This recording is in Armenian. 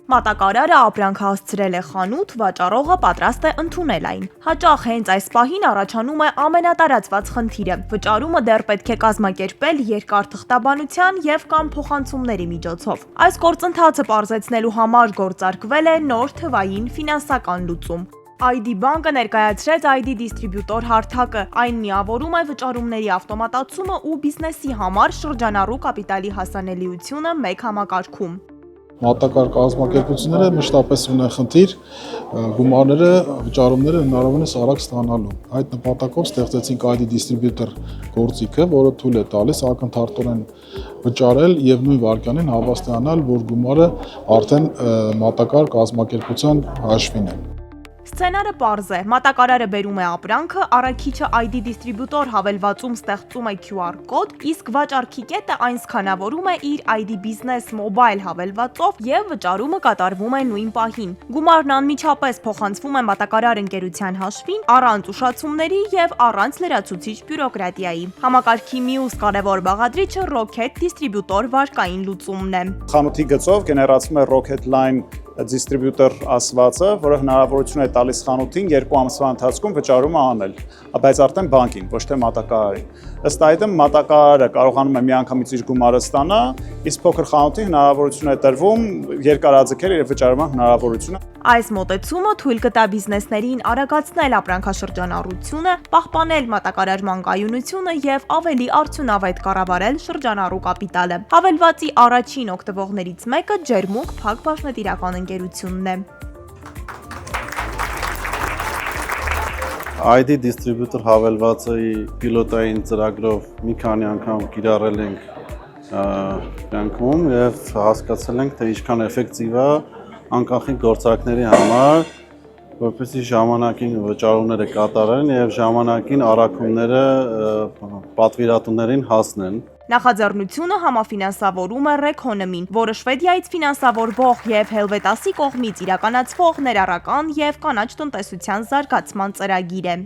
Մատակարարը ապրանք հասցրել է խանութ, վաճառողը պատրաստ է ընդունել այն։ Հաճախ հենց այս պահին առաջանում է ամենատարածված խնդիրը։ Վճարումը դեռ պետք է կազմակերպել երկար թղթաբանության եւ կամ փոխանցումների միջոցով։ Այս գործընթացը պարզեցնելու համար գործարկվել է նոր թվային ֆինանսական լուծում։ ID բանկը ներկայացրեց ID դիստրիբյուտոր հարթակը։ Այն միավորում է վճարումների ավտոմատացումը ու բիզնեսի համար շրջանառու կապիտալի հասանելիությունը մեկ համակարգում։ Մատակարար կազմակերպությունները մշտապես ունեն խնդիր գումարները, վճարումները հնարավորինս արագ ստանալու։ Այդ նպատակով ստեղծեցինք ID դիստրիբյուտոր գործիքը, որը թույլ է տալիս ակնթարթորեն վճարել եւ նույն վայրկյանին հավաստիանալ, որ գումարը արդեն մատակարար կազմակերպության հաշվին է։ Սցենարը պարզ է, մատակարարը բերում է ապրանքը, առաքիչը ID դիստրիբյուտոր հավելվածում ստեղծում է QR կոդ, իսկ վաճառքի կետը այն սքանավորում է իր ID Business Mobile հավելվածով եւ վճարումը կատարվում է նույն պահին։ Գումարն անմիջապես փոխանցվում է մատակարար ընկերության հաշվին, առանց ուշացումների եւ առանց լրացուցիչ բյուրոկրատիայի։ Համակարգի մյուս կարևոր բաղադրիչը Rocket դիստրիբյուտոր վարկային լուծումն է։ Խանութի գծով գեներացվում է Rocket Line դիստրիբյուտոր ասվածը, որը հնարավորություն է տալիս խանութին 2 ամսվա ընթացքում վճարումը անել, բայց արդեն բանկին, ոչ թե մատակարարին։ Ըստ այդմ մատակարարը կարողանում է միանգամից իր գումարը ստանա, իսկ փոքր խանութին հնարավորություն է տրվում երկարաձգել իր վճարման հնարավորությունը։ Այս մոտեցումը թույլ կտա բիզնեսներին արագացնել ապրանքաշրջանառությունը, պահպանել մատակարարման կայունությունը եւ ավելի արդյունավետ կառավարել շրջանառու կապիտալը։ Հավելվածի առաջին օգտվողներից մեկը Ջերմուկ Փակ Բաժնետիրական ընկերությունն է։ ID դիստրիբյուտոր հավելվածի պիլոտային ծրագրով մի քանի անգամ կիրառել ենք կյանքում եւ հասկացել ենք, թե ինչքան էֆեկտիվ է անկախին գործարքների համար, որպեսզի ժամանակին վճարումները կատարեն եւ ժամանակին առաքումները պատվիրատուներին հասնեն։ Նախաձեռնությունը համաֆինանսավորում է Reconomy-ն, որը Շվեդիայից ֆինանսավորվող եւ Հելվետասի կողմից իրականացվող ներառական եւ կանաչ տնտեսության զարգացման ծրագիր է։